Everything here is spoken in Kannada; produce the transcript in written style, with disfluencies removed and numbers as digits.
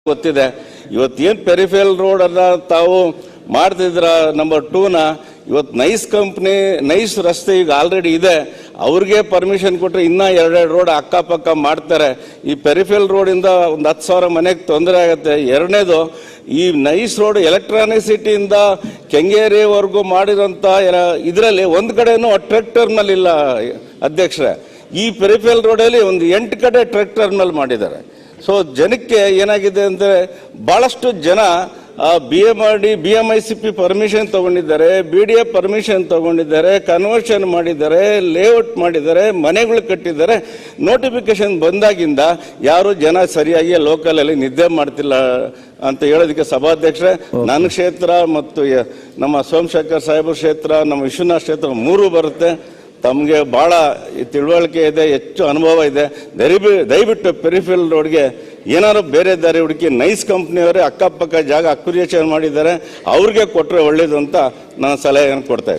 ಗೊತ್ತಿದೆ. ಇವತ್ತೇನು ಪೆರಿಫೆರಲ್ ರೋಡ್ ಅನ್ನ ತಾವು ಮಾಡ್ತಿದ್ರ ನಂಬರ್ 2ನ ಇವತ್ತು ನೈಸ್ ಕಂಪ್ನಿ ನೈಸ್ ರಸ್ತೆ ಈಗ ಆಲ್ರೆಡಿ ಇದೆ, ಅವ್ರಿಗೆ ಪರ್ಮಿಷನ್ ಕೊಟ್ಟರೆ ಇನ್ನೂ 2 ರೋಡ್ ಅಕ್ಕಪಕ್ಕ ಮಾಡ್ತಾರೆ. ಈ ಪೆರಿಫೆರಲ್ ರೋಡ್ ಇಂದ ಒಂದು 10,000 ಮನೆಗೆ ತೊಂದರೆ ಆಗುತ್ತೆ. ಎರಡನೇದು, ಈ ನೈಸ್ ರೋಡ್ ಎಲೆಕ್ಟ್ರಾನಿಕ್ ಸಿಟಿಯಿಂದ ಕೆಂಗೇರಿವರೆಗೂ ಮಾಡಿರೋಂಥ ಇದರಲ್ಲಿ ಒಂದು ಕಡೆನೂ ಟ್ರಕ್ ಟರ್ಮಿನಲ್ ಇಲ್ಲ ಅಧ್ಯಕ್ಷರೇ. ಈ ಪೆರಿಫೆರಲ್ ರೋಡಲ್ಲಿ ಒಂದು 8 ಕಡೆ ಟ್ರಕ್ ಟರ್ಮಿನಲ್ ಮಾಡಿದ್ದಾರೆ. ಸೊ ಜನಕ್ಕೆ ಏನಾಗಿದೆ ಅಂದರೆ ಬಹಳಷ್ಟು ಜನ BMICP ಪರ್ಮಿಷನ್ ತಗೊಂಡಿದ್ದಾರೆ, BDA ಪರ್ಮಿಷನ್ ತಗೊಂಡಿದ್ದಾರೆ, ಕನ್ವರ್ಷನ್ ಮಾಡಿದ್ದಾರೆ, ಲೇಔಟ್ ಮಾಡಿದ್ದಾರೆ, ಮನೆಗಳು ಕಟ್ಟಿದ್ದಾರೆ. ನೋಟಿಫಿಕೇಶನ್ ಬಂದಾಗಿಂದ ಯಾರು ಜನ ಸರಿಯಾಗಿ ಲೋಕಲಲ್ಲಿ ನಿದ್ದೆ ಮಾಡ್ತಿಲ್ಲ ಅಂತ ಹೇಳೋದಕ್ಕೆ ಸಭಾಧ್ಯಕ್ಷರೇ, ನನ್ನ ಕ್ಷೇತ್ರ ಮತ್ತು ನಮ್ಮ ಸೋಮಶೇಖರ್ ಸಾಹೇಬ್ರ ಕ್ಷೇತ್ರ, ನಮ್ಮ ವಿಶ್ವನಾಥ್ ಕ್ಷೇತ್ರ 3 ಬರುತ್ತೆ. ತಮಗೆ ಬಹಳ ತಿಳುವಳಿಕೆ ಇದೆ, ಹೆಚ್ಚು ಅನುಭವ ಇದೆ. ದಯವಿಟ್ಟು ಪೆರಿಫೆರಲ್ ರೋಡ್ಗೆ ಏನಾದ್ರು ಬೇರೆ ದಾರಿ ಹುಡುಕಿ, ನೈಸ್ ಕಂಪ್ನಿಯವರೇ ಅಕ್ಕಪಕ್ಕ ಜಾಗ ಅಕ್ವಿಜಿಷನ್ ಮಾಡಿದ್ದಾರೆ, ಅವ್ರಿಗೆ ಕೊಟ್ಟರೆ ಒಳ್ಳೇದು ಅಂತ ನಾನು ಸಲಹೆಯನ್ನು ಕೊಡ್ತಾ ಇದ್ದೀನಿ.